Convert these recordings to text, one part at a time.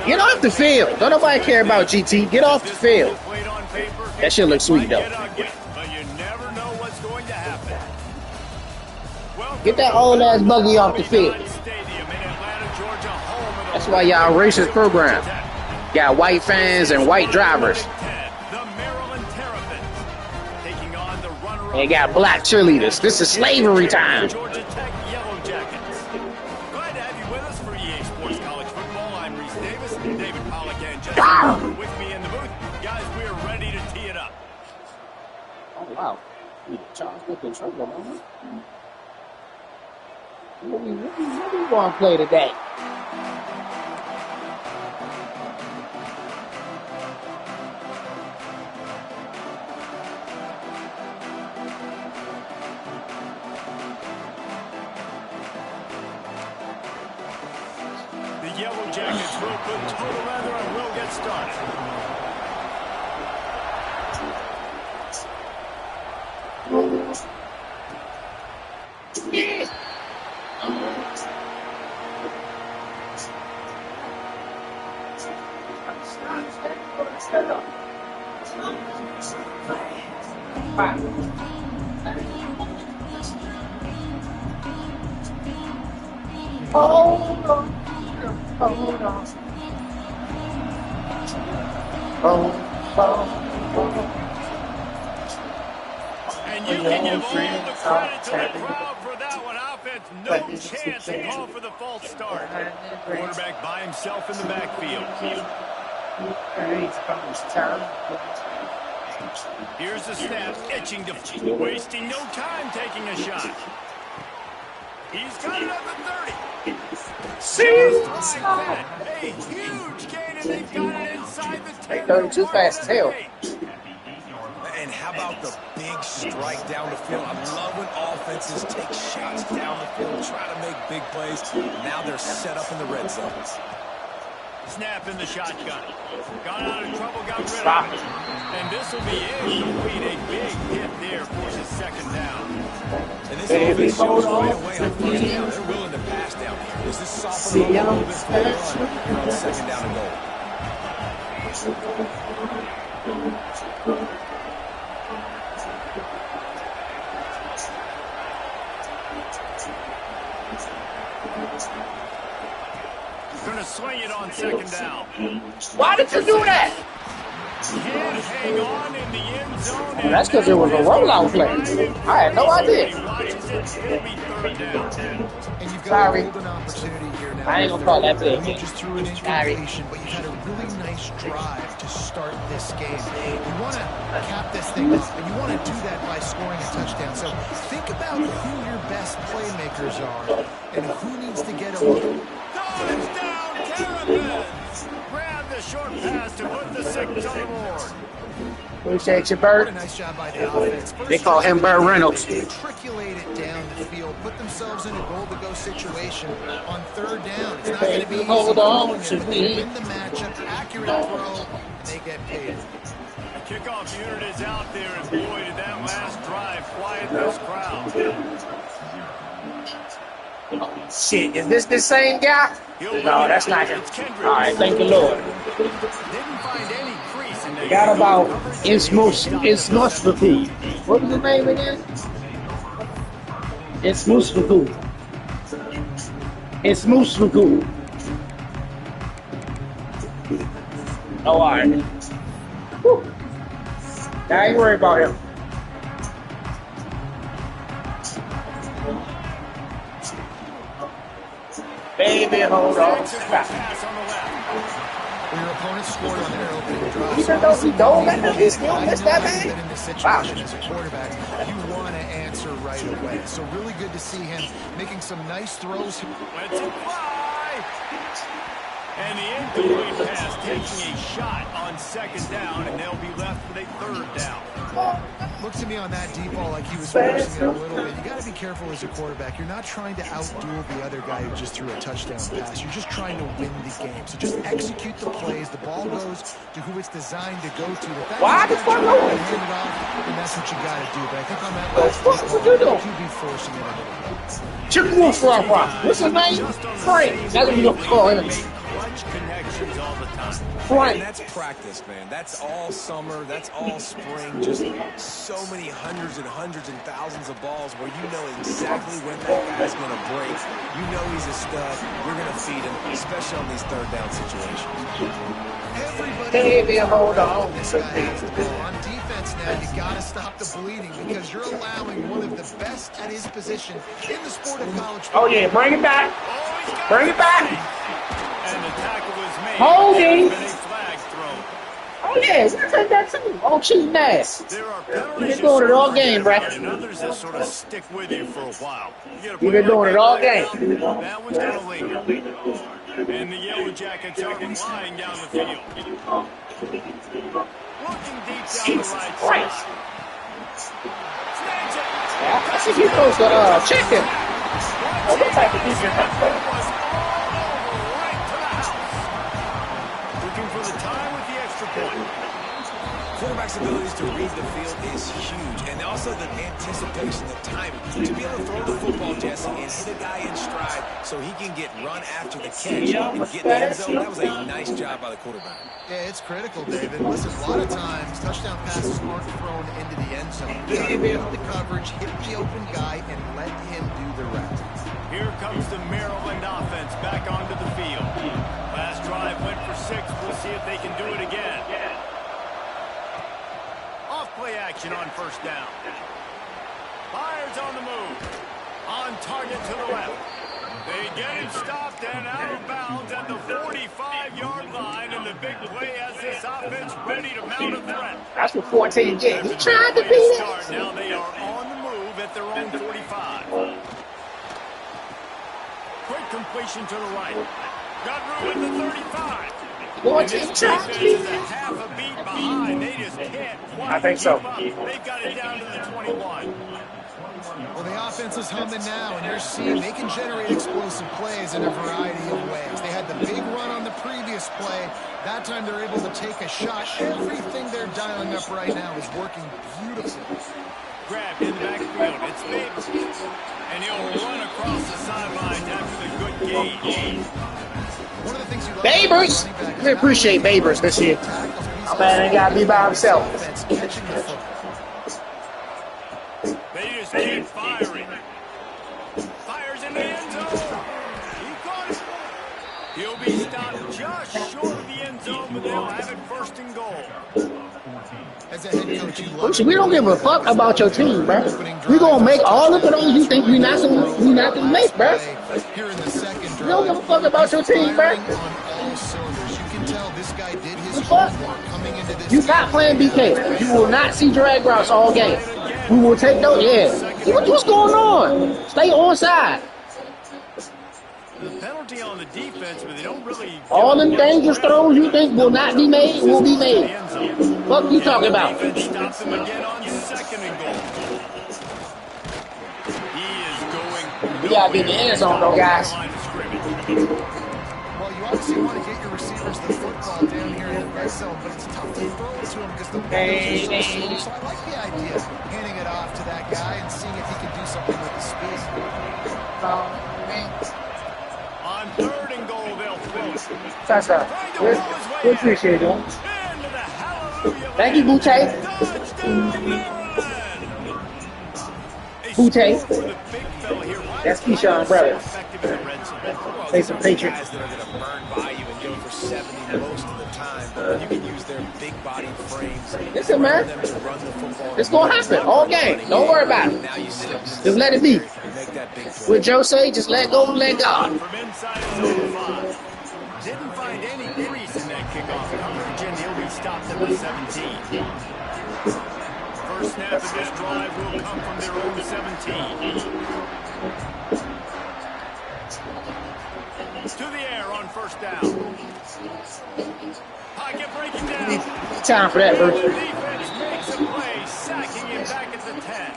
Get off the field. Don't nobody care about GT. Get off the field. That shit looks sweet, though. Get that old-ass buggy off the field. That's why y'all racist program. Got white fans and white drivers. And got black cheerleaders. This is slavery time. With me in the booth, guys, we're ready to tee it up. Oh wow, Charles with the trouble, man. What we want to play today? The Yellow Jackets will put total leather and we'll get started. Yeah. Hold on. Hold on. And you can give all the credit to the crowd for that one. Offense, no chance to call for the false start. Quarterback by himself in the backfield. Here's the snap, itching to wasting no time taking a shot. He's got it up at 30. Just like that. A huge gain, and they've got it inside the 10. 32 fast tail. And how about the big strike down the field? I love when offenses take shots down the field, try to make big plays. Now they're set up in the red zone. Snap in the shotgun. Got out of trouble, got rid of it. And this will be incomplete. A big hit there forces second down. And this offense shows right away on first down. They're willing to pass down here. Does this soften up a little bit for the run on second down and goal? Going to swing it on second down. Why did you do that? Can't hang on in the end zone. Well, that's because it was a rollout play. I had no idea. And you've got Sorry. a golden opportunity here now. I ain't gonna call that play. You just threw an incompletion, but you've had a really nice drive to start this game. You want to cap this thing off, and you want to do that by scoring a touchdown. So think about who your best playmakers are and who needs to get a look. Touchdown, Terrapins! Grab the short pass to put the 6 on the board. Appreciate you, What a Bert. nice job by the offense. They call him Burt Reynolds. Matriculate it down the field, put themselves in a goal-to-go situation on third down. It's not going to be easy. Hold on to but they me. win the matchup, accurate throw, and they get paid. The kickoff unit is out there, and boy, did that last drive quiet this crowd. Shit, is this the same guy? No, that's not him. All right, thank the Lord. Didn't find any crease in the Got about Insmusfaku. What was his name again? Insmusfaku. Insmusfaku. Oh, all right. Whew. Now I ain't worried about him. Baby, hold on. pass on the left. When your opponent scored on their opening drive, Even though he don't let him, he still missed that that man. in this situation as a quarterback, you want to answer right away. So really good to see him making some nice throws. Let's it fly! And the incomplete pass taking a shot on second down, and they'll be left with a third down. Looks to me on that deep ball like he was forcing it a little bit. You got to be careful as a quarterback. You're not trying to outduel the other guy who just threw a touchdown pass. You're just trying to win the game. So just execute the plays. The ball goes to who it's designed to go to. Why the fuck no? And that's what you got to do. But I think on that last What the fuck you doing? you'd be forcing it a little bit. Chicken Wolf What's his name? Frank. That's what you gonna call him. Clutch connection motions all the time. Right. And that's practice, man. That's all summer. That's all spring. Just so many hundreds and hundreds and thousands of balls where you know exactly when that guy's going to break. You know he's a stud. You're going to feed him, especially on these third down situations. Baby, hold on. This guy has the ball. On defense now, you got to stop the bleeding because you're allowing one of the best at his position in the sport of college football. Oh, yeah, bring it back. Bring it back. And the tackle was made. Holding. And a flag thrown. Oh, yeah, we'll take that too. Oh, cheating ass. There are You've penalties been doing it all game, bro. and others that sort of stick with you for a while. You've been doing it all game. That one's going to linger. And the Yellow Jackets are flying down the field. Looking deep down the right Right. side. Snags it. Yeah, I think you're supposed to check him. Oh, what type of defense? Was all over right to the house. Looking for the time with the extra point. Quarterback's abilities to read the field is huge, and also the anticipation, the timing. To be able to throw the football, Jesse, and hit a guy in stride so he can get run after the catch and get in the end zone, that was a nice job by the quarterback. Yeah, it's critical, David. Listen, a lot of times, touchdown passes aren't thrown into the end zone. You got to read the coverage, hit the open guy, and let him do the rest. Here comes the Maryland offense back onto the field. Last drive went for 6. We'll see if they can do it again. Off-play action on first down. Fires on the move. On target to the left. They get him stopped and out of bounds at the 45-yard line, and the big play has this offense ready to mount a threat. That's what 14 did. He tried to beat it. Now they are on the move at their own 45. Quick completion to the right. Got room at the 35. 14 tried to beat Is a it. half a beat behind. They just can't quite I think so. keep up. They've got it down to the 21. Well, the offense is humming now, and you're seeing they can generate explosive plays in a variety of ways. They had the big run on the previous play. That time they're able to take a shot. Everything they're dialing up right now is working beautifully. Grabbed in the backfield. It's big. And he'll run across the sidelines after the good gain. One of the things you love Babers. We appreciate Babers this year. My man ain't got to be by himself. Catching the football. They just keep firing. Fires in the end zone. He caught it. He'll be stopped just short of the end zone, but they'll have it first and goal. As a head coach, you love We don't give a fuck about your team, bro. We gonna make all of it on you think we not gonna make, bro. Here in the second drive, We don't give a fuck about your team, bro. firing on all cylinders. You can tell this guy did his fuck? homework coming into this. You not playing BK. You will not see drag routes all game. We will take those. Yeah. What's going on? Stay on side. The penalty on the defense, but they don't really... All them dangerous throws you think will not be made will be made. What you talking about? Defense stops him again on second and goal. He is going... We gotta be in the end zone though, guys. Line of scrimmage. Well, you obviously want to get your receivers the football down here in the red zone, but it's tough to throw it to him because the players are so slow. So I like the idea of handing it off to that guy and seeing if he can do something with the speed. On third and goal, they'll throw it. Touchdown. We appreciate it. Into the hallelujah. Thank you, Boutte. Touchdown, Maryland. Boutte. That's Keyshawn, brother. Play some Patriots. Guys that are going to burn by you and go for 70 most of the time, but you can use their big body frames. Listen, man. Them to run the football. It's gonna happen all game. Don't worry about it. Now you sit up Just let it be. make that big play. What Joe say, just let go and let God. From inside his own 5. Didn't find any crease in that kickoff coverage, and he'll be stopped at the 17. First snap of this drive will come from their own 17. To the air on first down. Pocket breaking down. Time for that, The bro. defense makes a play, sacking him back at the 10.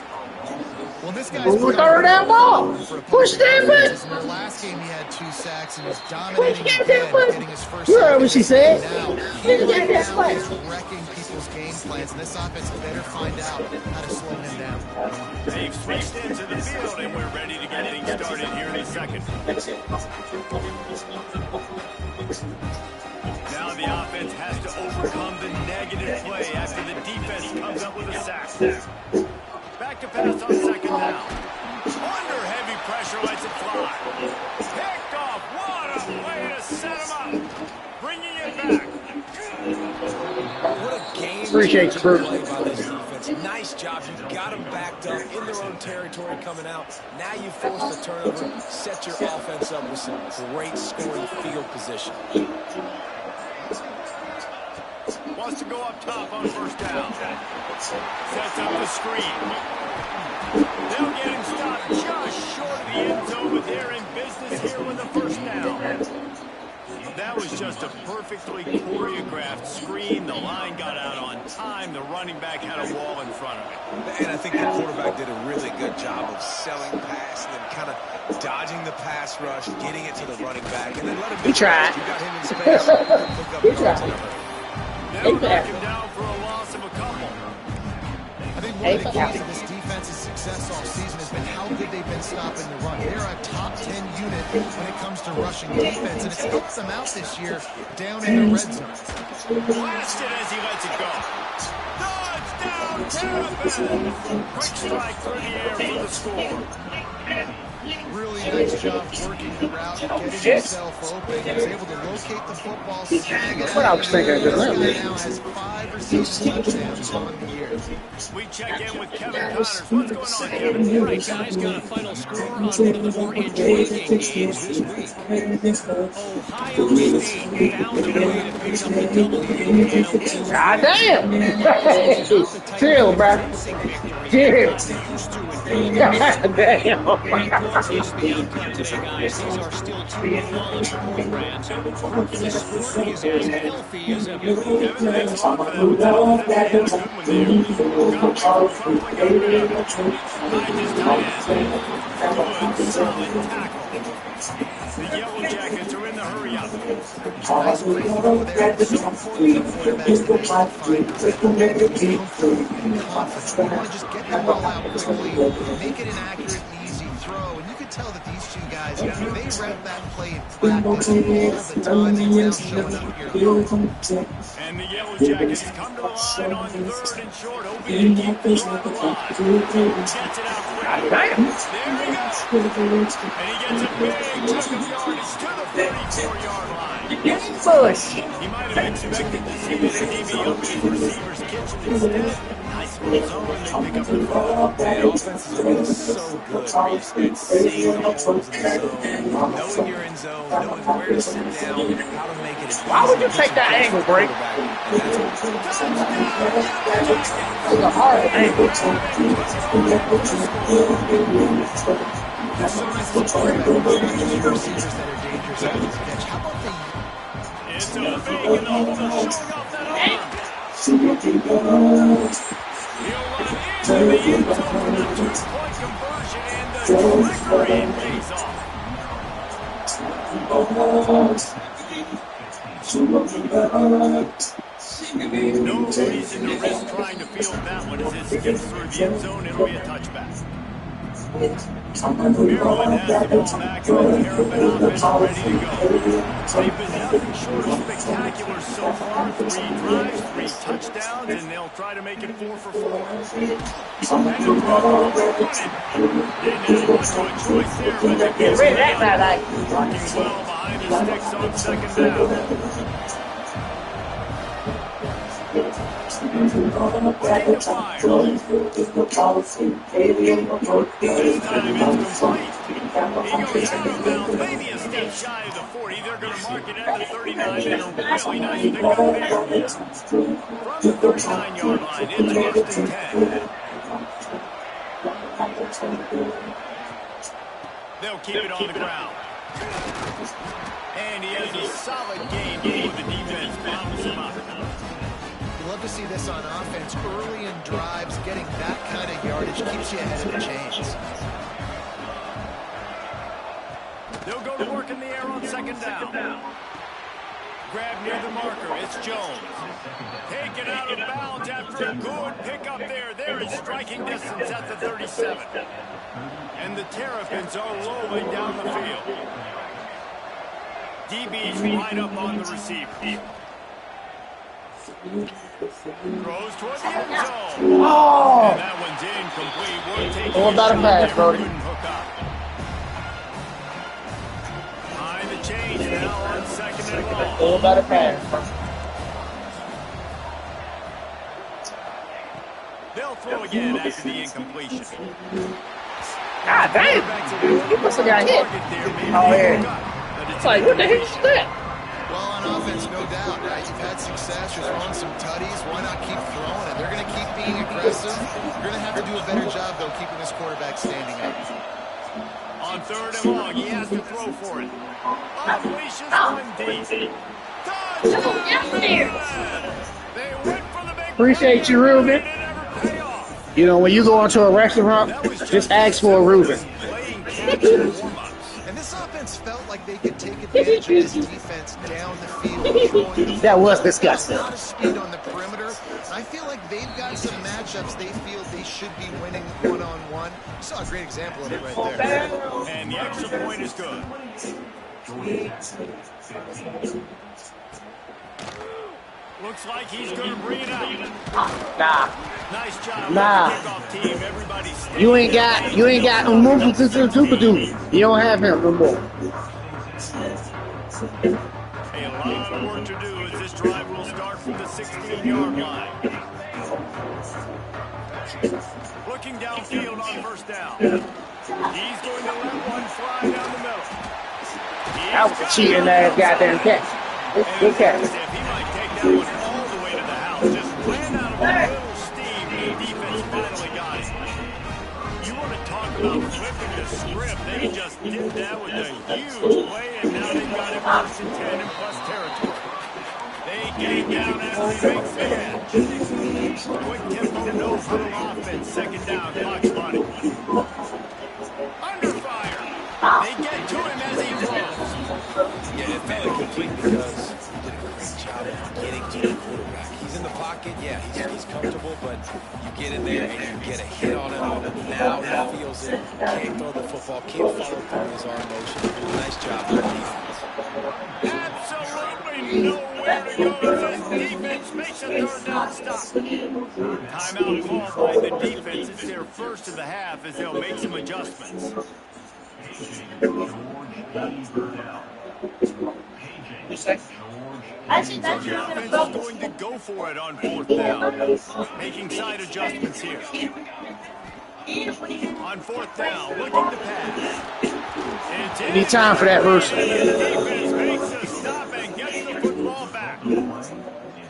Well, this guy's Who throw that ball? Push that foot. In their last game, he had 2 sacks and was Push dominating that again, foot. getting his first You heard sack what she of the said. game now. Push He that right now foot. is wrecking people's game plans, and this offense better find out how to slow him down. They've switched into the field, and we're ready to get things started here in a second. the offense has to overcome the negative play after the defense comes up with a sack. Back to pass on second down. Under heavy pressure, lets it fly. Picked off. What a way to set him up. Bringing it back. What a game Appreciate you, Bruce. play by this defense. Nice job. You got them backed up in their own territory coming out. Now you force the turnover, set your offense up with some great scoring field position. Wants to go up top on first down. Sets up the screen. They'll get him stopped just short of the end zone, but they're in business here with the first down. That was just a perfectly choreographed screen. The line got out on time. The running back had a wall in front of it. And I think the quarterback did a really good job of selling pass and then kind of dodging the pass rush, getting it to the running back, and then let him He tried. You got him in space. Pick up He yards tried. in a hurry. They'll knock him down for a loss of a couple. I think one of the keys of this defense's success all season has been how good they've been stopping the run. They're a top 10 unit when it comes to rushing defense, and it's helped them out this year down in the red zone. Blasted as he lets it go. Touchdown, Terrapins! Quick strike through the air for the score. Really nice job working the route, getting himself open. He was able to locate the football, snag it. That's what I was thinking. Now has 5 or 6 touchdowns on the year. We check in with Kevin Connors. What's going on, Kevin? All right, guys, got a final score on one of the more intriguing games this week. Ohio State found a way to pick up the W and a God damn. Chill, bro. Chill. God damn. is the outcome today, guys. These are still two quality programs. The sport is as healthy as ever. Kevin, thanks a lot for that. Good one there. Got away from crumbling over to High just tight end. Good, solid tackle. The Yellow Jackets are in the hurry-up. Nice play through there. So important to quarterbacks to find confidence. You want to just get the ball out quickly, make it an accurate and easy throw. And you can tell that these two guys, they rep that play in practice all the time. It's now showing up here. And the Yellow Jackets come to the line on third and short, hoping to keep the drive alive. Gets it out quick. There he goes. And he gets a big chunk of yardage to the 44-yard line. Push. He might have expected to see the DB up in his receiver's kitchen instead. Nice little zone, and they pick up the ball. Man, offenses are getting so good, Reese, at seeing the holes in the zone, knowing you're in zone, knowing where to sit down, how to make it. Why would you take that angle, Break? It's a hard angle. There's so many receivers that are dangerous after the catch. How about the It's a fake, and the holder showing off that arm. He'll run into the end zone for the two-point conversion, and the trickery pays off. No reason to risk trying to field that one as it skips through the end zone. It'll be a touchback. Maryland has the ball back, and the Terrapin offense ready to go. They've been nothing short of spectacular so far. 3 drives, 3 touchdowns, and they'll try to make it 4 for 4. And the ball running. Didn't have much of a choice there, but they Get rid of that, man. working well behind the sticks on second down. Looking to fire. This time it's complete. He goes out of bounds, maybe a step shy of the 40. They're going to mark it at the 39, and a really nice pickup there. From the 39-yard line, it's 1st and 10. They'll keep it on the ground. And he has a solid game before the defense bobbles him up. Love to see this on offense. Early in drives, getting that kind of yardage keeps you ahead of the chains. They'll go to work in the air on second down. Grab near the marker. It's Jones. Taken out of bounds after a good pickup there. They're in striking distance at the 37. And the Terrapins are rolling down the field. DB's wide up on the receiver. Throws toward the end zone. Oh! And that one's incomplete. We're taking What about a pass, Brody? couldn't hook up. Behind the change now on 2nd and long. What about a pass? They'll throw again after the incompletion. God damn! He must have got hit. Oh, yeah. It's like, what the heck is that? Well, on offense, no doubt. Right? You've had success. You're throwing some tutties. Why not keep throwing it? They're going to keep being aggressive. You're going to have to do a better job, though, keeping this quarterback standing up. On 3rd and long, he has to throw for it. Unleashes one deep. They went for the big Appreciate you, Ruben. You know, when you go into a restaurant, just ask for a Reuben. And this offense felt like they could take advantage of this defense down the field. That was disgusting. A lot of speed on the perimeter. I feel like they've got some matchups they feel they should be winning one-on-one. You saw a great example of it right there. And the extra point is good. Looks like he's going to bring it out. Nah. Nice job. Nah. Kickoff team. Everybody's You ain't got You don't have him no more. a lot of work to do as this drive will start from the 16-yard line. Looking downfield on 1st down. He's going to let one fly down the middle. That was a cheating ass goddamn catch. Good catch. If he might take that one all the way to the house, just ran out of a little steam, and the defense finally got it. You want to talk about flipping the script? They just did that with a huge play, and now they've got it 1st and 10 in plus territory. They came down after he makes the catch. Quick tempo, no huddle offense. 2nd down, clock's running. Under fire. They get to him as he throws. Yeah, it felt incomplete because he did a great job of getting to the quarterback. He's in the pocket, yeah, he's comfortable, but you get in there and you get a hit on him. Now he feels it, can't throw the football, can't follow through his arm motion. Nice job by the defense. Absolutely nowhere to go as this defense makes a 3rd down stop. Timeout called by the defense. It's their first of the half as they'll make some adjustments. I The offense is going to go for it on 4th down. Making side adjustments here. On 4th down, looking to pass. You need time for that, Bruce. Defense makes a stop and gets the football back.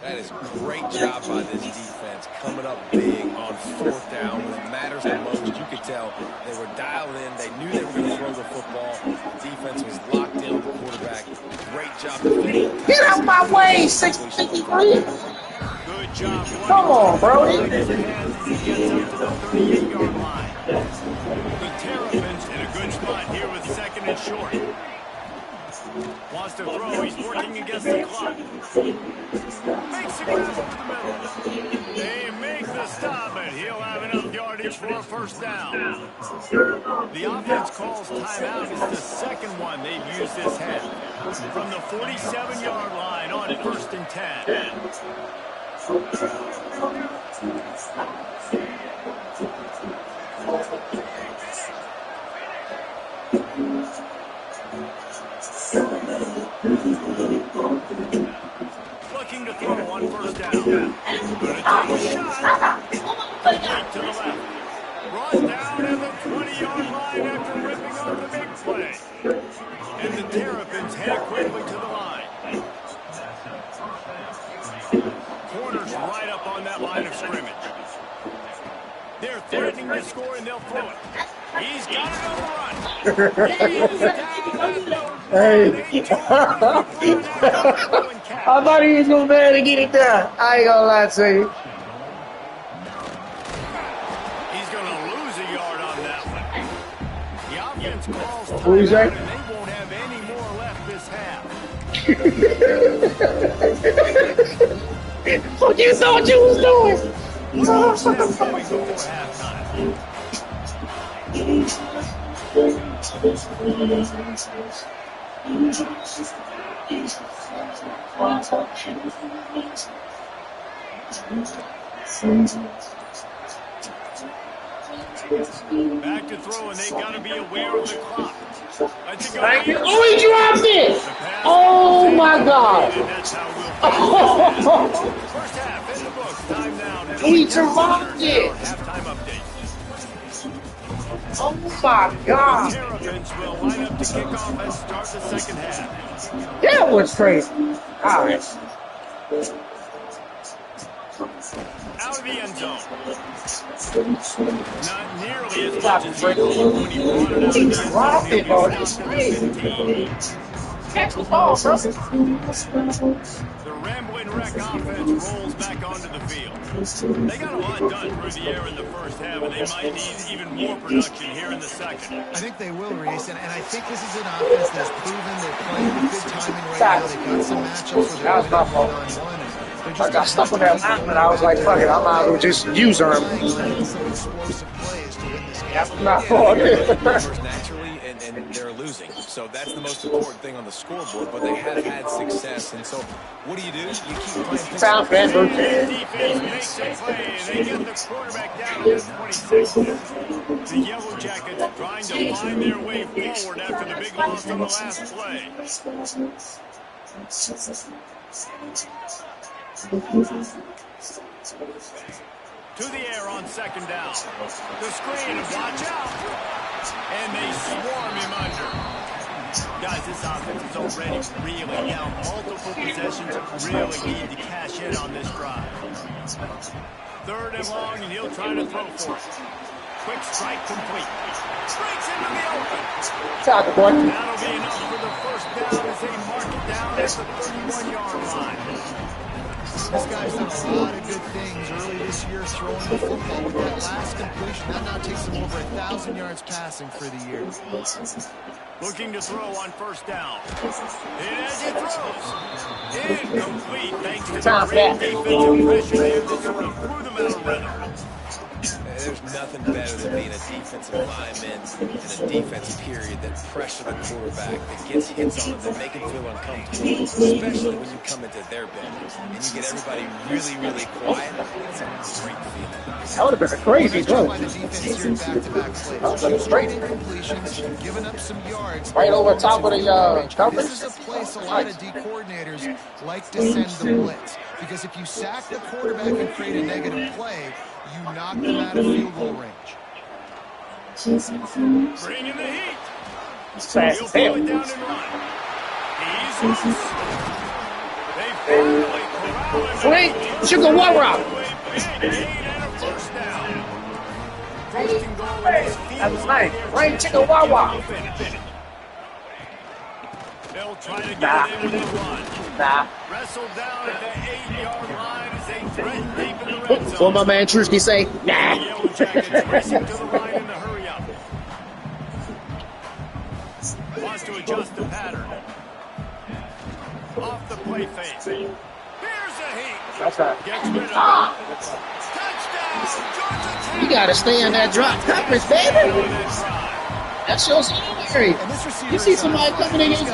That is a great job by this defense, coming up big on 4th down when it matters the most. You could tell they were dialed in. They knew they were going to throw the football. The defense was locked in with the quarterback. Great job. Get out my way, 653. Good job. Come on, Brody. He gets up to the 38-yard line. The Terrapins in a good spot here with 2nd and short. Wants to throw. He's working against the clock. Makes the grab over the middle. They make the stop, and he'll have enough yardage for a 1st down. The offense calls timeout. It's the 2nd one they've used this half. From the 47-yard line on 1st and 10. Looking to throw on 1st down. Going to take a shot. Right to the left. Brought down at the 20-yard line after ripping off the big play. And the Terrapins head quickly to the line. Corners right up on that line of scrimmage. They're threatening to score, and they'll throw it. He's got it on the run. He is down Hey. I thought he was going to be able to get it done. I ain't going to lie to you. He's going to lose a yard on that one. The offense calls Who's that? timeout, and they won't have any more left this half. What you thought you was doing? One snap coming before halftime. Back to throw, and they got to be aware of the clock. Thank you. Oh, he dropped it! Oh my God! First half in the books. Time now. He dropped it! Halftime update. Oh my God! Terrapins will line up to kick off and start the second half. That was crazy. All right. Out of the end zone. Not nearly as much as he thought when he brought it out of the end zone. Dropped it, bro. That's crazy. Catch the ball, bro. The rambling wreck offense rolls back onto the field. They got a lot done through the air in the first half, and they might need even more production here in the second. I think they will, Reese, and I think this is an offense that's proven they're playing with good timing right now. They got some matchups where they're winning one-on-one. I got stuck with that lineman. I was like, fuck it, I might as well just use her. Not for naturally, and they're losing. So that's the most important thing on the scoreboard, but they have had success. And so what do? You keep playing. Foul, Denver. Defense makes a play, and they get the quarterback down to 26. The Yellow Jackets trying to find their way forward after the big loss on the last play. To the air on second down. The screen, watch out. And they swarm him under. Guys, this offense is already really down. Multiple possessions really need to cash in on this drive. Third and long, and he'll try to throw for it. Quick strike complete. Breaks into the open. That'll be enough for the first down as they mark it down at the 31-yard line. This guy's done a lot of good things early this year throwing the football. With that last completion, that now takes him over 1,000 yards passing for the year. Looking to throw on first down. And as he throws, incomplete thanks to the great defensive pressure there that sort of threw them out of rhythm. There's nothing better than being a defensive lineman in a defense period that pressure the quarterback, that gets hits on him, that make him feel uncomfortable, especially when you come into their bench and you get everybody really, really quiet. It's a great feeling. That would have been a crazy throw. Straight incompletions, giving up some yards. Right over top of the coverage. This is a place a lot of D coordinators like to send the blitz, because if you sack the quarterback and create a negative play, you knock them out of field goal range. Bringing the heat. It's fast as hell. He's loose. They finally corral him. Wait, Sugar What Rock. That was nice. Rain Chicken Wawa. They'll try to get it in with a run. Nah. Wrestled down at the 8-yard line as they threaten deep in the red zone. What my man Trusky say? Nah. The Yellow Jackets racing to the line in the hurry-up. Wants to adjust the pattern. Off the play fake. Here's a heat. That's right. Gets rid of it. Touchdown, Georgia Tech. You gotta stay in that drop coverage, baby. That's your secondary. You see somebody coming in his zone,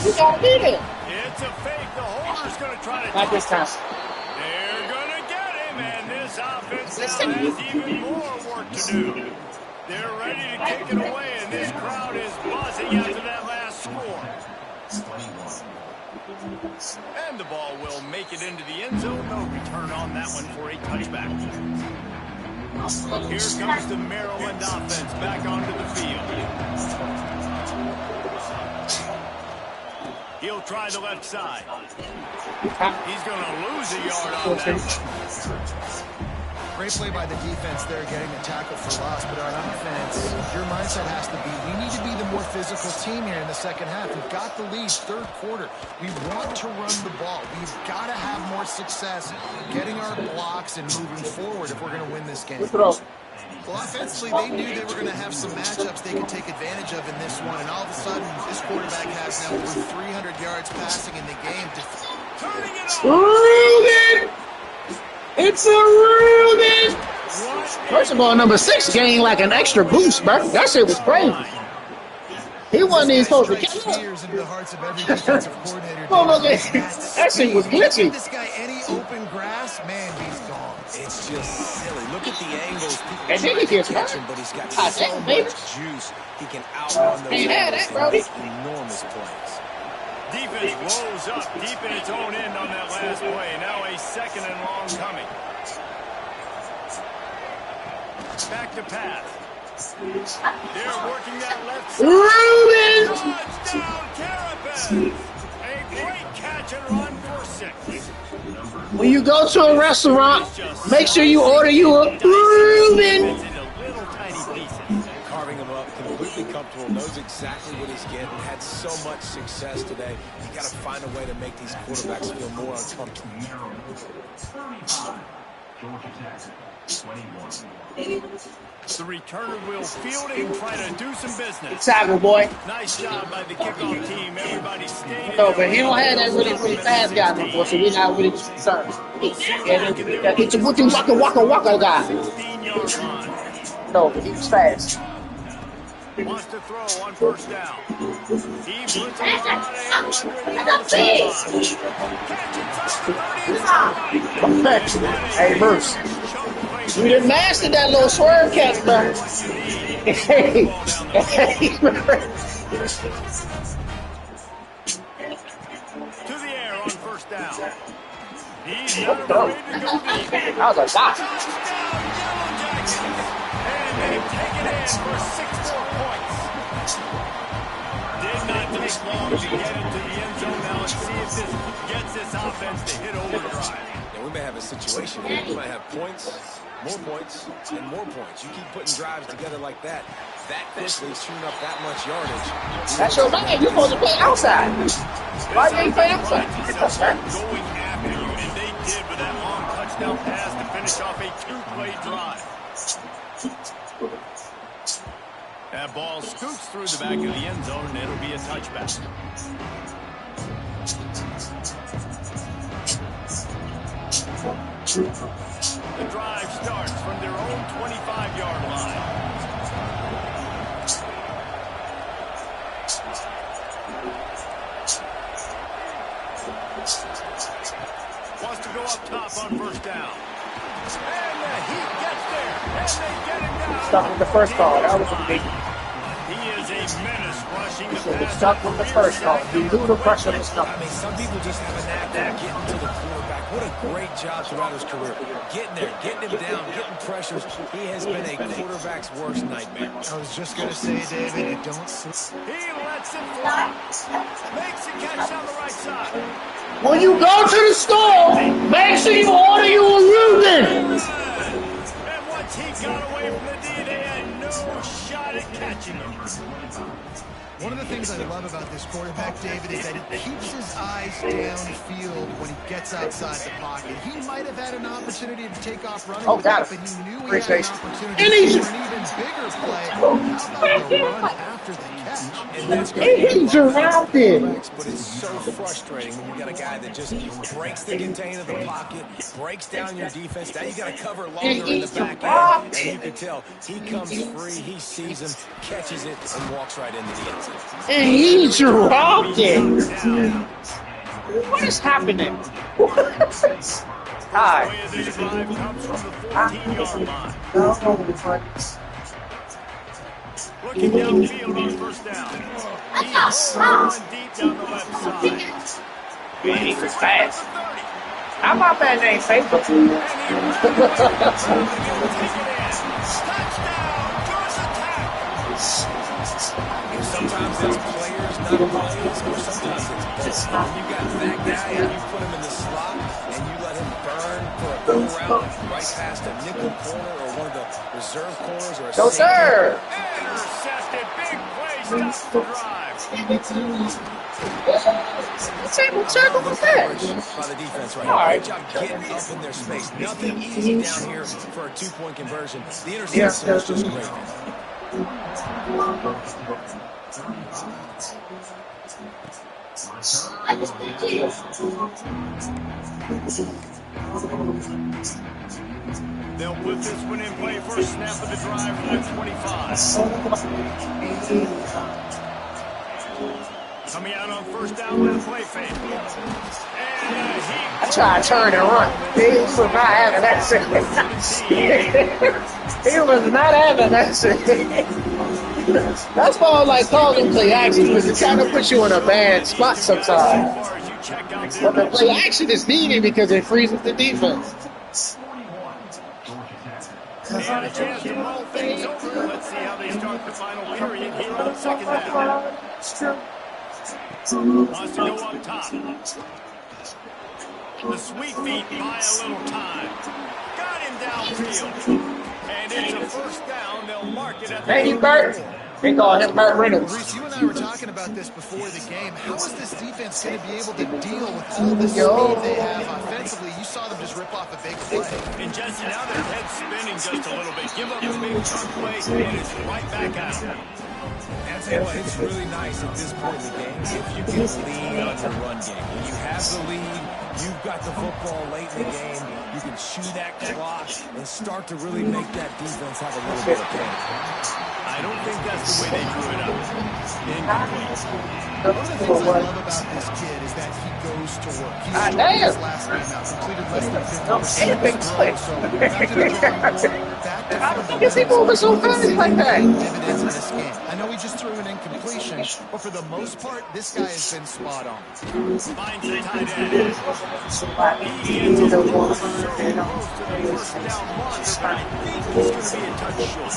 you gotta be there. It's a fake. The holder's going to try to Not this time. They're going to get him, and this offense now has even more work to do. They're ready to kick it away, and this crowd is buzzing after that last score. And the ball will make it into the end zone. No return on that one for a touchback. Here comes the Maryland offense back onto the field. He'll try the left side. He's going to lose a yard on that. Great play by the defense there, getting the tackle for loss. But on offense, your mindset has to be, we need to be the more physical team here in the second half. We've got the lead, third quarter. We want to run the ball. We've got to have more success getting our blocks and moving forward if we're going to win this game. Well, offensively, they knew they were going to have some matchups they could take advantage of in this one. And all of a sudden, this quarterback has now over 300 yards passing in the game. Turning it Ruben! It's a Ruben! First of all, number 6 gained like an extra boost, bro. That shit was crazy. He wasn't even supposed to catch it. Oh, look at that shit was glitchy. This guy any open grass, man, be It's just silly. Look at the angles. And then he gets catch him, hurt. but he's got God so damn, baby. much juice. He can outrun those Ain't had angles that, bro. and make enormous plays. Defense rolls up deep in its own end on that last play. Now a 2nd and long coming. Back to pass. They're working that left side. Ruben! Touchdown, Terrapins! A great catch and run for 6. When you go to a restaurant, make sure you order you a Ruben. Carving him up, completely comfortable, knows exactly what he's getting, had so much success today. You got to find a way to make these quarterbacks feel more uncomfortable. The returner will field it and try to do some business. Tackle, boy. Nice job by the kickoff team. Everybody stayed. No, but he don't have that really fast guy no more, so we're not really concerned. It's a wooden waka guy. 16-yard line. No, but he was fast. Wants to throw on 1st down. He puts a lot of Perfection. Hey, Bruce. We done mastered that little swerve catch, bro. Hey. To the air on 1st down. He's not afraid to go deep. That was a shot. And they've taken in for 6 more points. Did not take long to get into the end zone. Now let's see if this gets this offense to hit overdrive. And we may have a situation where we might have points, more points, and more points. You keep putting drives together like that, that quickly chewing up that much yardage. That's your man. You're supposed to play outside. Why you ain't play outside? Going after you, and they did with that long touchdown pass to finish off a 2-play drive. That ball scoots through the back of the end zone, and it'll be a touchback. The drive starts from their own 25-yard line. Wants to go up top on 1st down. And the Heat gets there. And they get him down. Stuck with the first call. That was a big. He is a menace rushing the Should have pass. stuck with the first call. You knew the pressure was coming. I mean, some people just have a knack for getting to the quarterback. What a great job throughout his career. Getting there, getting him down, getting pressures. He has been a quarterback's worst nightmare. I was just going to say, David, you don't see. He lets it fly. Makes a catch on the right side. When you go to the store, make sure you order you a Reuben. And once he got away from the D, they had no shot at catching him. One of the things I love about this quarterback, David, is that he keeps his eyes downfield when he gets outside the pocket. He might have had an opportunity to take off running, Oh, got it. but he knew he Appreciate had an it. opportunity for an even bigger play. How about the run after the catch? And that's great. He's around there. But it's so frustrating when you got a guy that just breaks the contain of the pocket, breaks down your defense. Now you got to cover longer in the back end. And you can tell he comes free, he sees him, catches it, and walks right into the end zone. And he dropped it. What is happening? Hi. Way of this drive comes from the 14-yard line. Looking downfield on 1st down. He's going deep down the left side. Man, he was fast. How about that name, Facebook? Sometimes it's players, not players, or sometimes it's both. When you got that guy and you put him in the slot and you let him burn for a go route right past a nickel corner or one of the reserve corners or a No, sir. Intercepted. Big play. Stops the drive. What type of was that? By the defense right All now. right. Good job getting up in their space. Nothing easy down here for a 2-point conversion. The interception is just great. They'll put this one in play first snap of the drive from the 25. Coming out on first down with a play fake. I tried to turn and run. He was not having that shit. He was not having that shit. That's why I like calling play action, because it kind of puts you in a bad spot sometimes. But the play action is needed because it freezes the defense. And a chance to roll things over. Let's see how they start the final period here on second down. Wants to go up top. The sweet feet buy a little time. Got him downfield. And it's a first down. They'll mark it at the Hey, Bert. They call him Bert Reynolds. Reese, you and I were talking about this before the game. How is this defense going to be able to deal with all the speed they have offensively? You saw them just rip off a big play. And Jesse, now their head's spinning just a little bit. Give up a big chunk play, and it's right back out. And tell you what, it's really nice at this point in the game if you can lead on your run game. When you have the lead, you've got the football late in the game, you can chew that clock and start to really make that defense have a little bit of pain. I don't think that's the way they drew it up. Incomplete. One of the things I love about this kid is that he goes to work. He started his last game out, completed less than 50% of his throws. So back to the drawing board, back to I don't think he's moving so fast like that. dividends in this game. I know he just threw an incompletion, but for the most part, this guy has been spot on. Finds the tight end. He gets so close to the first down marker, but I think he's going to be a touch short.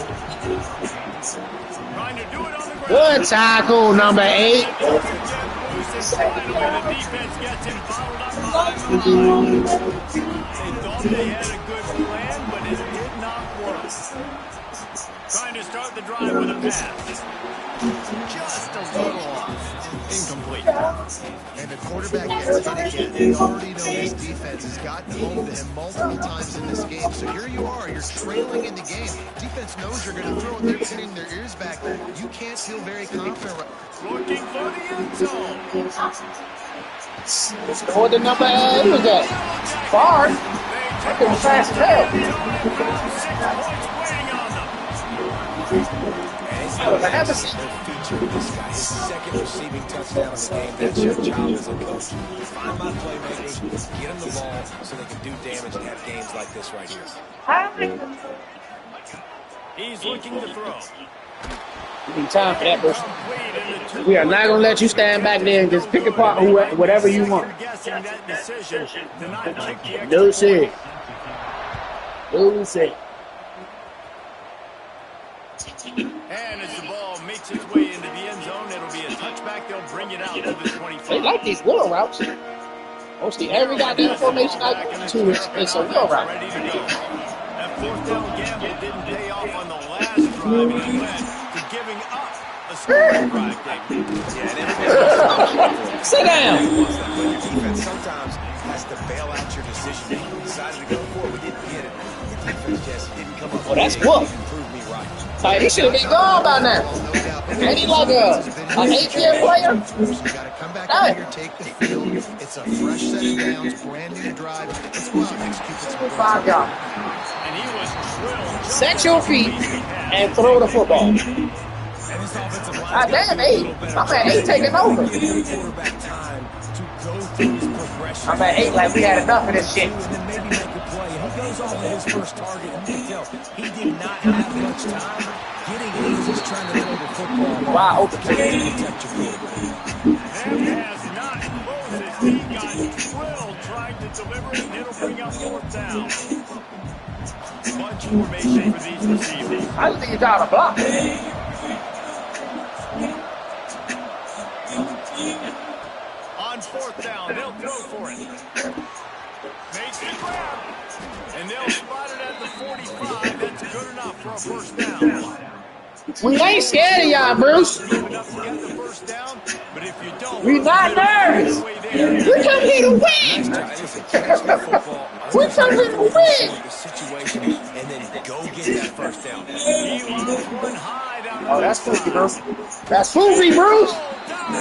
Trying to do it on the ground. Good tackle, number 8. The defense gets him bottled up behind the line. They thought they had a good plan, but it did not work. Trying to start the drive with a pass. Just a little off. Incomplete. And the quarterback gets it again. They already know this defense has gotten home to him multiple times in this game. So here you are, you're trailing in the game. Defense knows you're going to throw it. They're putting their ears back. You can't feel very confident. Looking for the end zone. Or the number 8 was that? Far. That was fast as hell. 6 points waiting on them. I haven't seen Featuring this guy, his second receiving touchdown of the game. That's your job as a coach. Find my playmakers, get them the ball so they can do damage and have games like this right here. He's looking to throw. you need time for that, Bruce. We are not going to let you stand back there and just pick apart whatever you want. No, sir. No, sir. And as the ball makes its way into the end zone, it'll be a touchback. They'll bring it out to the 25. They like these wheel routes. Mostly every goddamn formation I go to is a wheel route. Ready to go. That fourth down gamble didn't pay off on the last drive, and it led to giving up a scoring drive. Sit down. Your defense sometimes has to bail out your decision. We decided to go for it. We didn't get it. The defense just didn't come up. Well, that's whoop. Prove me right. Like, he should have been gone by now. Ain't he like an 8-year player? You got to come back in here, take the field. It's a fresh set of downs, brand new drive. Let's go out and execute this. 5 yards. And he was drilled. Set your feet and throw the football. And this offensive line. Ah, damn, 8. I'm at 8 taking over. Quarterback time to go through his progression. I'm at 8 like we had enough of this shit. And then maybe make a play. And he goes off of his first target. And you can tell he did not have much time getting in. He's just trying to throw the football. Wide open. And has not Moses. He got drilled trying to deliver it, and it'll bring up fourth down. Bunch formation for these receivers. I just think he's out of block. On fourth down, they'll throw for it. Makes the grab. And they'll spot it at the 45. That's good enough for a first down. We ain't scared of y'all, Bruce. Enough to get the first down, but if you don't, We not nervous. We come here to win. We come here to win. The situation and then go get that first down. He lost one high down Oh, that's Poopy, Bruce. That's Poopy, Bruce.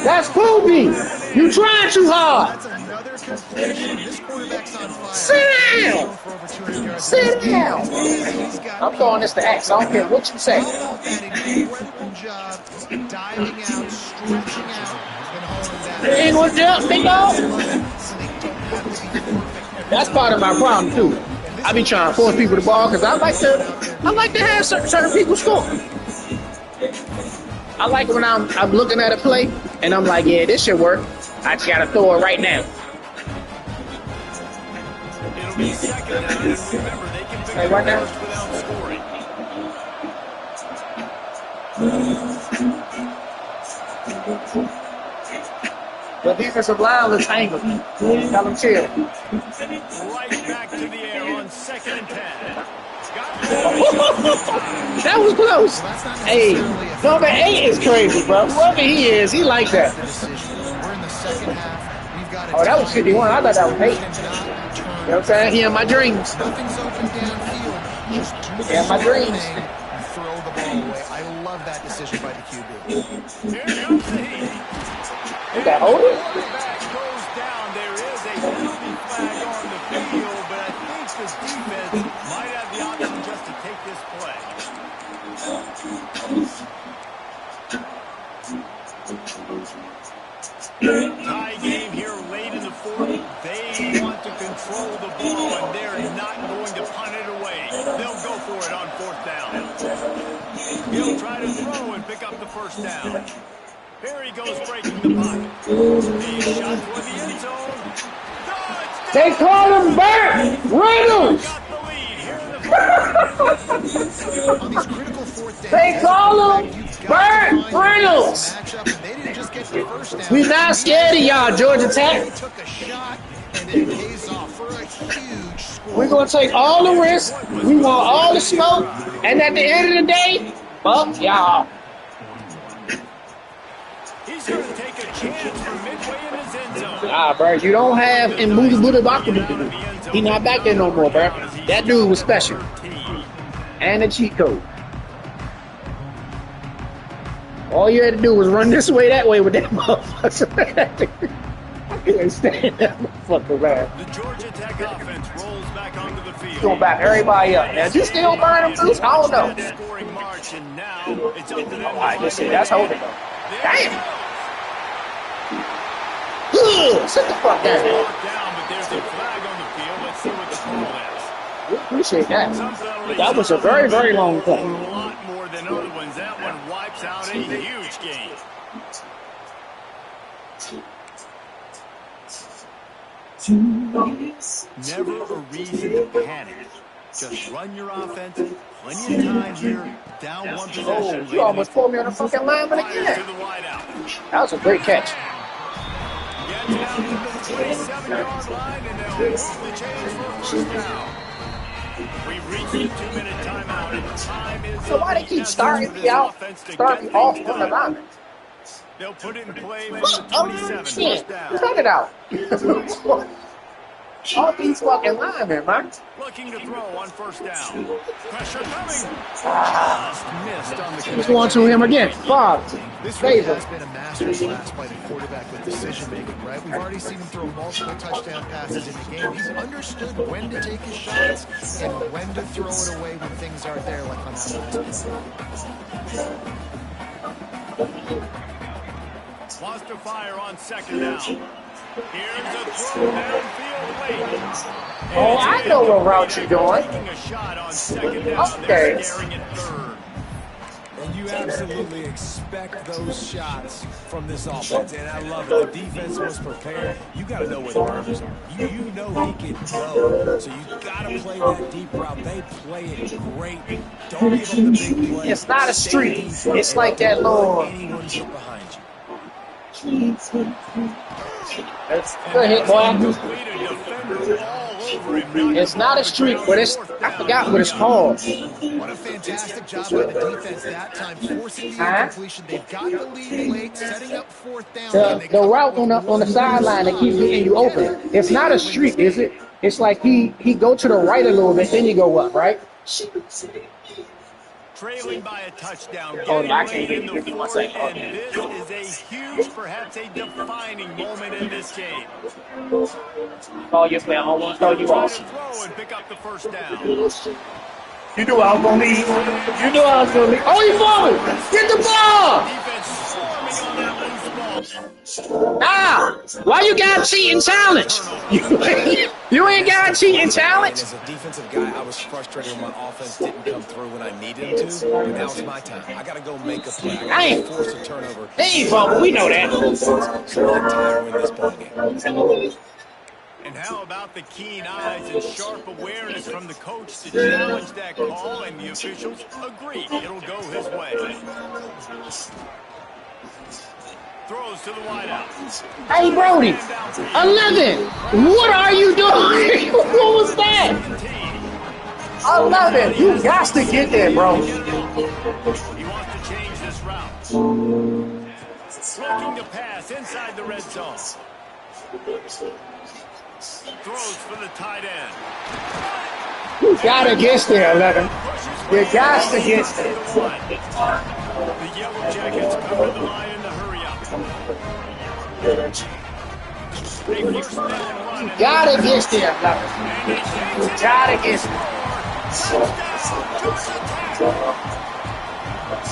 That's Poopy. You trying too hard. That's another completion. This quarterback's on fire. Sit down. For over 200 yards. Sit down. He's got I'm throwing this to X. I don't care what you say. that incredible job diving out, stretching out, and home ain't gonna jump, big dog. That's part of my problem too. I be trying to force people to ball because I like to have certain people score. I like when I'm looking at a play and I'm like, yeah, this should work. I just gotta throw it right now. It'll be second down, and remember, they can pick Hey, right now. first without scoring. The defensive line looks angry. Tell them chill. Right back to the air on 2nd and 10. That was close. Hey, number 8 is crazy, bro. Whoever he is, he like that. We're in the second half. We've got Oh, that was 51. I thought that was 8. You know what I'm saying? He in my dreams. Nothing's open downfield. Just do Yeah, my the dreams. thing and throw the ball away. I love that decision by the QB. Here comes the heat. You got hold it? Quarterback goes down. There is a penalty flag on the field, but I think the defense might have the option just to take this play. Tie game here late in the fourth. They want to control the ball, and they're not going to punt it away. They'll go for it on 4th down. He'll try to throw and pick up the first down. Here he goes, breaking the pocket. The shot toward the end zone. They call him Burt Reynolds. Got the lead here in the On these critical 4th downs, They call him Burt Reynolds. matchup, and they didn't just get the first down. We not scared of y'all, Georgia Tech. They took a shot, and it pays off for a huge score. We're going to take all the risks. We want all the smoke. And at the end of the day, fuck y'all. He's going to take a chance from midway in his end zone. Nah, bro, you don't have in Buddha Baku. He not back there no more, bro. That dude was special. And a cheat code. All you had to do was run this way, that way with that motherfucker. I can't stand that motherfucker, man. The Georgia Tech offense rolls back onto the field. Going back everybody up. Now, you still burn them loose? I don't know. Scoring march, and now it's up to them. All right, let's see. That's holding. Damn. Sit the fuck down. Down, but there's a flag on the field. Let's see what the call is. We appreciate that. That was a very, very long play. A lot more than other ones. That one wipes out a huge game. Never a reason to panic. Just run your offense. Plenty of time here. Down one possession. You almost pulled me on the fucking lineman Fires to again. the wideout. That was a great catch. Gets down to the 27-yard line, and they'll move the chains for a first down. We've reached the 2-minute timeout, and time is So why they keep starting me out, starting me off on the lineman? They'll put it in play from Oh, the 27. shit. First down. Cut it out. All these fucking linemen, man. Looking to throw on first down. Pressure coming. Just missed on the What's connection. going to him again? Bob. This really Favor. has been a masterclass by the quarterback with decision making, right? We've already seen him throw multiple touchdown passes in the game. He's understood when to take his shots and when to throw it away when things aren't there, like on that last play. Wants to fire on second down. Here's a throw downfield late. Oh, I know what route you're doing. Taking a shot on second down. Okay. They're staring at third. And you absolutely expect those shots from this offense, and I love it. The defense was prepared. You got to know where the runners are. You know he can go, so you got to play that deep route. They play it great. Don't give them the big play. It's not a street. It's like that little. Anyone get behind you. That's good hit, boy. It's not a streak, but it's. I forgot what it's called. What a fantastic job by the defense that time, forcing the incompletion. They've got the lead late, setting up fourth down. The route on the sideline that keeps getting you open. It's not a streak, is it? It's like he go to the right a little bit, then you go up, right? Trailing by a touchdown. Oh, I Getting can't late in give the you 1 fourth, second. and this is a huge, perhaps a defining moment in this game. Oh, yes, man. I almost throw you Try to off. throw and pick up the first down. You knew I was gonna leave. You knew I was gonna leave. Oh, you falling! Get the ball! Defense swarming on that loose ball. Ah, why you got cheating challenge? You ain't got cheating challenge. And as a defensive guy, I was frustrated when my offense didn't come through when I needed him to. But now it's my time. I got to go make a play. I got to force a turnover. They ain't fumble. We know that. So let Ty win this ball game. And how about the keen eyes and sharp awareness from the coach to challenge that call, and the officials agree it'll go his way. Throws to the wideout. Hey, Brody. 11. What are you doing? What was that? 11. You got to get there, bro. He wants to change this route. Looking to pass inside the red zone. Throws for the tight end. You gotta get there, 11. You got to get there. The Yellow Jackets come to the line in the hurry up. They force down one. You gotta get there, 11. You gotta get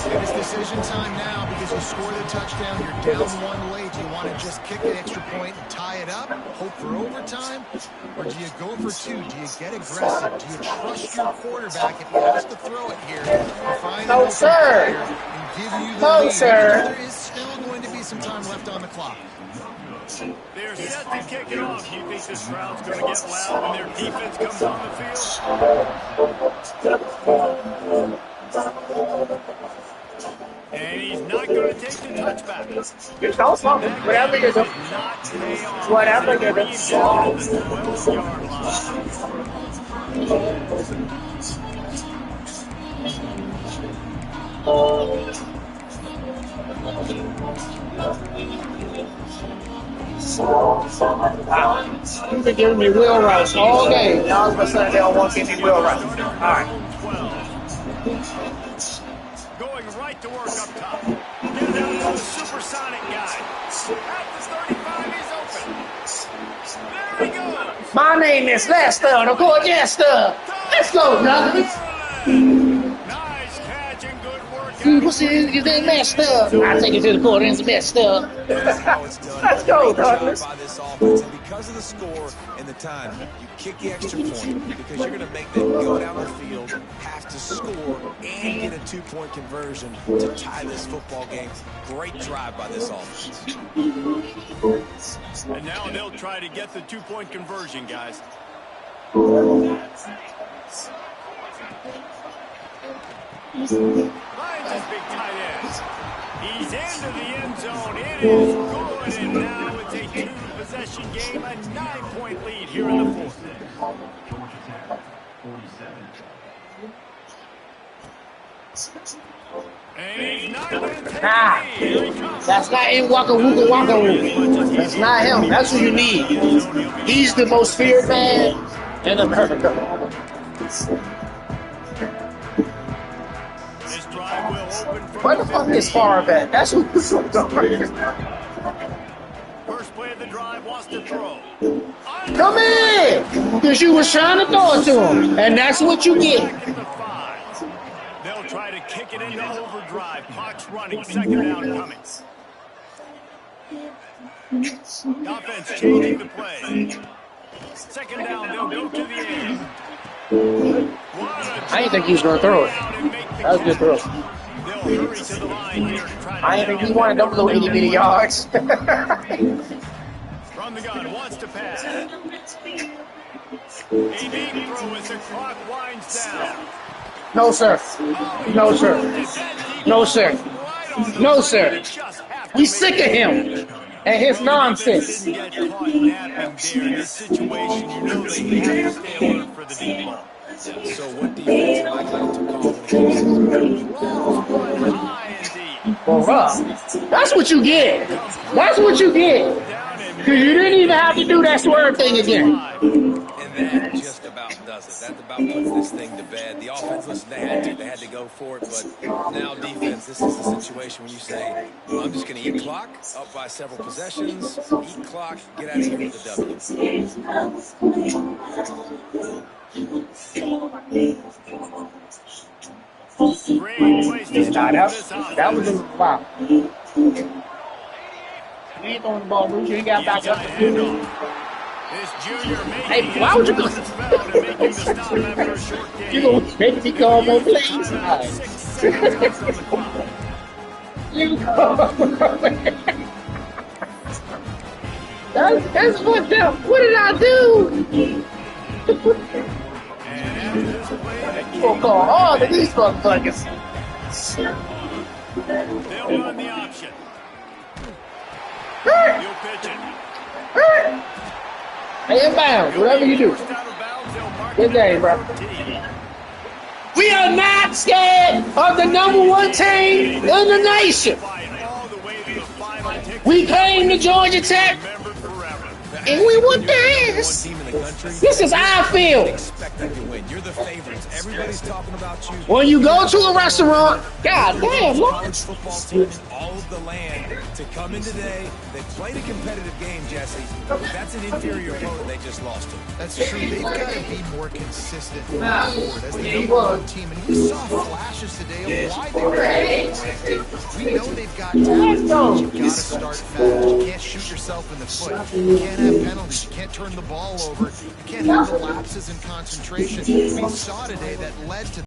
It's decision time now because you score the touchdown. You're down one late. Do you want to just kick the extra point and tie it up, hope for overtime? Or do you go for two? Do you get aggressive? Do you trust your quarterback if he has to throw it here to find No, an sir. open player and give you the No, lead? sir. There is still going to be some time left on the clock. They're set to kick it off. Do you think this crowd's going to get loud when their defense comes on the field? And he's not going to take the touchback. You know something. Whatever you do. Whatever you do. 12-yard You've been giving me wheel routes all day. Now all of a sudden they don't want to give me wheel routes. All right. Going right to work up top. Get it out to the supersonic guy. At the 35, he's open. There he goes. My name is Lester, the Gorgester. Let's go, Douglas. Nice catch and good work. What's his name? Messed up. I take it to the court and it's messed up. That's how it's done. Let's go, Great job Douglas. by this offense. And because of the score and the time, you kick the extra point because you're going to make them go down the field, have to score, and get a two-point conversion to tie this football game. Great drive by this offense. And now they'll try to get the two-point conversion, guys. Lions' big tight end. He's into the end zone. It is good, and now it's a two-possession game, a 9-point lead here in the fourth. And he's not going to take Nah, it. Here he comes. that's not in Waka Wooka Waka Wooka. That's not him. That's who you need. He's the most feared man in America. This drive will open from Where the fuck is Favre at? That's who this is. First play of the drive, wants to throw. Come in! Because you was trying to throw it to him. And that's what you get. Back at the 5. They'll try to kick it into overdrive. Clock's running. Second down coming. Offense changing the play. Second down, they'll go to the end. I didn't think he was going to throw it. That was a good throw. They'll hurry to the line here to try to I didn't think he wanted them little itty bitty yards. From the gun, wants to pass. A deep throw as the clock winds down. No, sir. No, sir. No, sir. No, sir. We sick of him and his nonsense. Didn't get caught napping there in this situation. You know they have to stay alert for the deep ball. So what defense am I going to call? High and deep. Well, that's what you get. That's what you get. Because you didn't even have to do that swerve thing again. And that just about does it. That about puts this thing to bed. The offense, listen, they had to go for it, but now defense, this is the situation when you say, well, I'm just going to eat clock, up by several possessions, eat clock, get out of here with the Great place to start this That was a wow. ain't throwing the ball, Bruce. You ain't got back up. This junior Hey, why would you do this foul to make him to stop after a short game. You gonna make me call more plays? Timeout, 6 seconds left on the clock. You call. That's fucked up. What did I do? And after this play, You gonna call all of these motherfuckers. they'll run the option. You'll pitch it. Hey, inbound, whatever you do. Forced out of bounds, they'll mark Good it game, bro. 13. We are not scared of the #1 team in the nation. Fight all the way to the final tick. We came to Georgia Tech Remembered forever. and we whooped You're the their number one ass. team in the country. This is our field. Expect that to win. You're the favorites. Everybody's talking about you. When you go to a restaurant, god damn, Lord. College football team in all of the land to come in today. They played a competitive game, Jesse. But that's an inferior opponent they just lost to. That's true. They've got to be more consistent moving forward as the #1 team. And we saw flashes today of why they were able. We know they've got talent. You've got to start fast. You can't shoot yourself in the foot. You can't have penalties. You can't turn the ball over. You can't have the lapses in concentration. We saw today that led to